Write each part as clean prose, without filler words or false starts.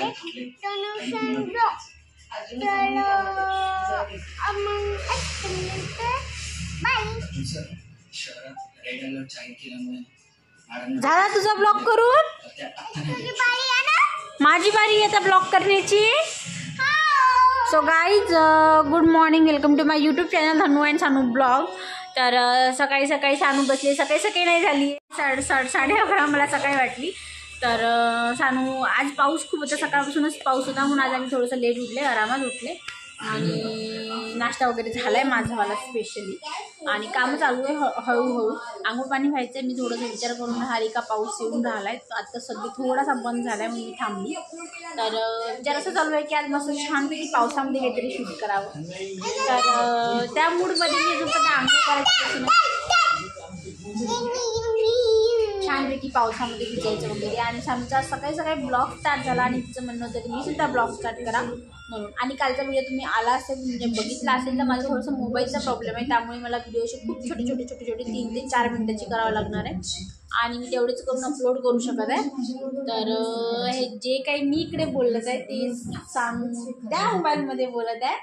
आहे solution blog. तर झाला तुझा ब्लॉग करून? माझी बारी आता ब्लॉग करण्याची. So guys good morning, welcome to my YouTube channel Dhanu and Sanu blog. तर सकाळी सकाळी सानू बसली, सकाळी नाही झाली, 11:30 मला सकाळी वाटली. तर सानू आज पाऊस खूप होता, सकाळपासूनच पाऊस होता म्हणून आज आम्ही थोडंसं लेट उठले, आरामात उठले आणि नाश्ता वगैरे झाला आहे माझावाला स्पेशली आणि कामं चालू आहे हळूहळू. आंघोळ पाणी व्हायचं आहे. मी थोडंसं विचार करून राहिली का पाऊस येऊन राहिला आहे, आता सध्या थोडासा बंद झाला आहे म्हणून मी थांबली. तर विचार असं चालू आहे की आज मस्त छानपैकी पावसामध्ये काहीतरी शूट करावं. तर त्या मूडमध्ये मी अजून आंघोळ करायची छानपैकी पावसामध्ये भिजायचं वगैरे. आणि सानूचा सकाळी सकाळी ब्लॉग स्टार्ट झाला आणि तिचं म्हणणं होतं की मी सुद्धा ब्लॉग स्टार्ट करा म्हणून. आणि कालचा व्हिडिओ तुम्ही आला असेल म्हणजे बघितला असेल तर माझं थोडंसं मोबाईलचा प्रॉब्लेम आहे, त्यामुळे मला व्हिडिओशी खूप छोटे 3 ते 4 मिनिटाची करावं लागणार आहे आणि मी तेवढेच करून अपलोड करू शकत आहे. तर हे जे काही मी इकडे बोलत आहे ते सानू त्या मोबाईलमध्ये बोलत आहे.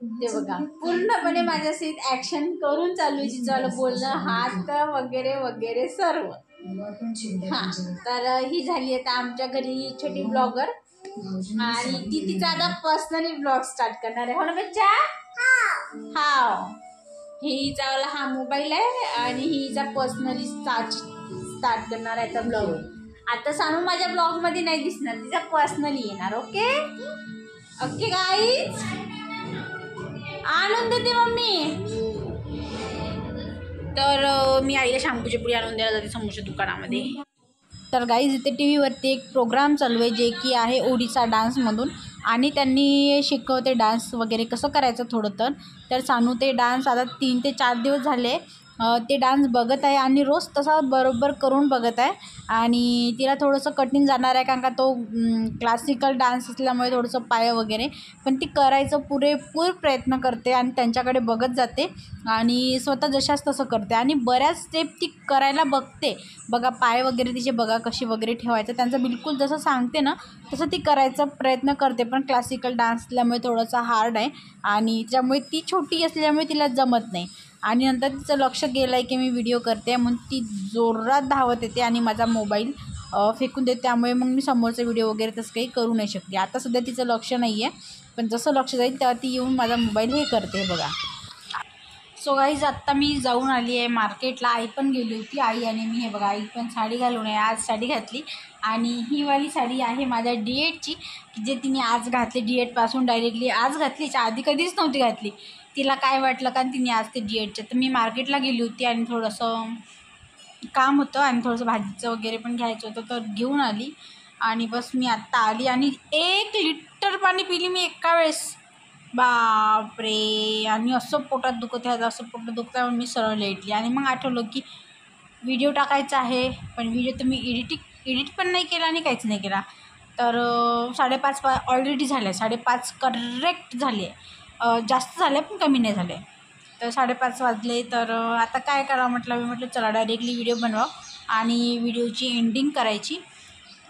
ते बघा पूर्णपणे माझ्याशी ॲक्शन करून चालू आहे तिचं बोलणं, हात वगैरे वगैरे सर्व. हां, तर ही झाली आता आमच्या घरी छोटी ब्लॉगर आणि ती तिचा आता पर्सनली ब्लॉग स्टार्ट करणार आहे. हो ना बच्चा? हा, हिचा हा मोबाईल आहे आणि हिचा पर्सनली स्टार्ट करणार आहे आता ब्लॉग. आता सानू माझ्या ब्लॉग मध्ये नाही दिसणार, तिचा पर्सनली येणार. ओके ओके गाईज, आणून देते मम्मी. तर मी आईला शॅम्पूची पुडी आणून द्यायला जाते समोरच्या दुकानामध्ये. तर गाईज इथे टी व्हीवरती एक प्रोग्राम चालू आहे जे की आहे ओडिसा डान्समधून आणि त्यांनी शिकवते डान्स वगैरे कसं करायचं थोडं. तर सानू ते डान्स आता 3 ते 4 दिवस झाले ते डान्स बघत आहे आणि रोज तसा बरोबर करून बघत आहे. आणि तिला थोडंसं कठीण जाणार आहे कारण का तो क्लासिकल डान्स असल्यामुळे थोडंसं पाय वगैरे, पण ती करायचं पुरेपूर प्रयत्न करते आणि त्यांच्याकडे बघत जाते आणि स्वतः जशाच तसं करते आणि बऱ्याच स्टेप ती करायला बघते. बघा पाय वगैरे तिचे बघा कशी वगैरे ठेवायचं, त्यांचं बिलकुल जसं सांगते ना तसं ती करायचा प्रयत्न करते. पण क्लासिकल डान्स असल्यामुळे थोडंसं हार्ड आहे आणि त्यामुळे ती छोटी असल्यामुळे तिला जमत नाही. आणि नंतर तिचं लक्ष गेलं आहे की मी व्हिडिओ करते म्हणून ती जोरात धावत येते आणि माझा मोबाईल फेकून देते. त्यामुळे मग मी समोरचा व्हिडिओ वगैरे तसं काही करू नाही शकते. आता सध्या तिचं लक्ष नाही आहे, पण जसं लक्ष जाईल तेव्हा ती येऊन माझा मोबाईल हे करते बघा. सो गाईज आत्ता मी जाऊन आली आहे मार्केटला. आई पण गेली होती, आई आणि मी. हे बघा आई पण साडी घालून आहे, आज साडी घातली आणि ही वाली साडी आहे माझ्या डीएडची जे तिने आज घातली. डीएडपासून डायरेक्टली आज घातली, आधी कधीच नव्हती घातली. तिला काय वाटलं का तिने आज ते डीएडचं. तर मी मार्केटला गेली होती आणि थोडंसं काम होतं आणि थोडंसं भाजीचं वगैरे पण घ्यायचं होतं तर घेऊन आली आणि बस मी आत्ता आली आणि 1 लिटर पाणी पिली मी एका वेळेस. बापरे, आणि असं पोटात दुखत आहे, असं पोटात दुखत आहे म्हणून मी सरळ लेटली. आणि मग आठवलं की व्हिडिओ टाकायचा आहे, पण व्हिडिओ तर मी एडिट पण नाही केला आणि काहीच नाही केला. तर 5:30 ऑलरेडी झाले, 5:30 करेक्ट झाले. जास्त झाले पण कमी नाही झाले. तर 5:30 वाजले. तर आता काय करावं म्हटलं चला डायरेक्टली व्हिडिओ बनवा आणि व्हिडिओची एंडिंग करायची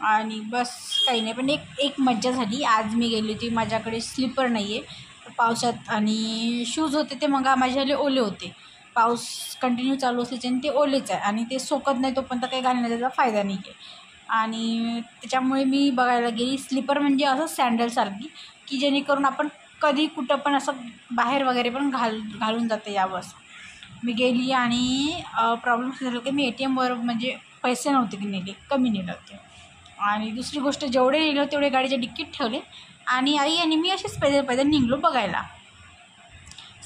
आणि बस काही नाही. पण एक मज्जा झाली. आज मी गेली होती, माझ्याकडे स्लीपर नाही आहे पावसात आणि शूज होते ते मग माझ्यावाले ओले होते. पाऊस कंटिन्यू चालू असल्याच्याने ते ओलेच आहे आणि ते सोकत नाही तोपर्यंत काही घालण्याचा त्याचा फायदा नाही आहे. आणि त्याच्यामुळे मी बघायला गेली स्लीपर म्हणजे असं सँडलसारखी की जेणेकरून आपण कधी कुठं पण असं बाहेर वगैरे पण घालून जाते यावं असं. मी गेली आणि प्रॉब्लेम झाला की मी ATMवर म्हणजे पैसे नव्हते की नेले, कमी नेले होते. आणि दुसरी गोष्ट जेवढे नेले तेवढे गाडीच्या डिक्कीत ठेवले आणि आई आणि मी असेच पैदल निघलो बघायला.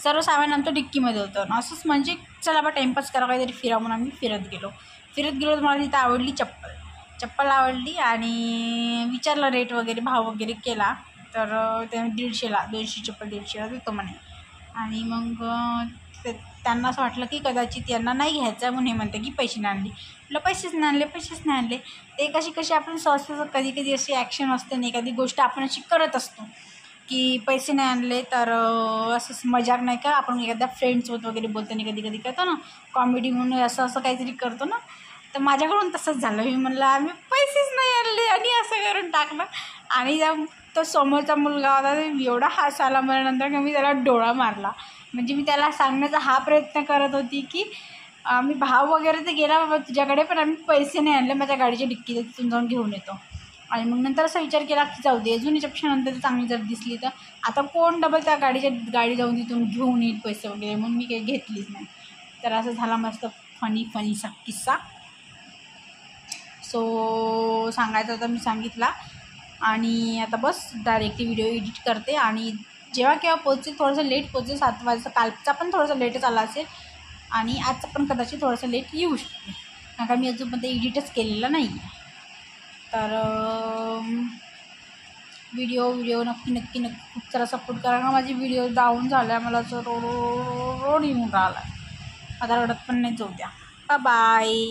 सर्व सामान आमचं डिक्कीमध्ये होतं. असंच म्हणजे चला बा टाईमपास करा काहीतरी फिरा म्हणून आम्ही फिरत गेलो तर मला तिथं आवडली चप्पल आवडली आणि विचारलं रेट वगैरे, भाव वगैरे केला. तर त्याने 150ला 200 चप्पल 150ला देतो म्हणे. आणि मग त्यांना असं वाटलं की कदाचित यांना नाही घ्यायचं म्हणून हे म्हणते की पैसे नाही आणले. म्हटलं पैसेच नाही आणले. ते कशी आपण सहसा कधी अशी ॲक्शन असते ना, एखादी गोष्ट आपण अशी करत असतो की पैसे नाही आणले तर असंच मजाक नाही का आपण एखाद्या फ्रेंड्ससोबत वगैरे बोलताना कधी करतो ना, कॉमेडी म्हणून असं काहीतरी करतो ना. तर माझ्याकडून तसंच झालं. मी म्हणलं आम्ही पैसेच नाही आणले आणि असं करून टाकलं. आणि तो समोरचा मुलगा होता एवढा हास आला मला नंतर की मी त्याला डोळा मारला. म्हणजे मी त्याला सांगण्याचा हा प्रयत्न करत होती की आम्ही भाव वगैरे तर गेला बाबा तुझ्याकडे, पण आम्ही पैसे नाही आणले, माझ्या गाडीच्या डिक्कीत तिथून जाऊन घेऊन येतो. आणि मग नंतर असा विचार केला की जाऊ दे, अजून याच्यापेक्षा नंतर चांगली जर दिसली तर आता कोण डबल त्या गाडी जाऊन तिथून घेऊन येईल पैसे वगैरे, म्हणून मी काही घेतलीच नाही. तर असं झाला मस्त फनीचा किस्सा. सो सांगायचं होतं मी सांगितला. आणि आता बस डायरेक्टली व्हिडिओ एडिट करते आणि जेव्हा केव्हा पोचते, थोडंसं लेट पोचते, 7 वाजता. कालचा पण थोडंसं लेटच आला असेल आणि आजचं पण कदाचित थोडंसं लेट येऊ शकते, कारण का मी अजून पण ते एडिटच केलेलं नाही आहे. तर व्हिडिओ नक्की खूप सारा सपोर्ट करा का. माझी व्हिडिओ डाऊन झाल्या, मला असं रोड येऊन राहिला. आता रडत पण नाही, जाऊ द्या. बाय.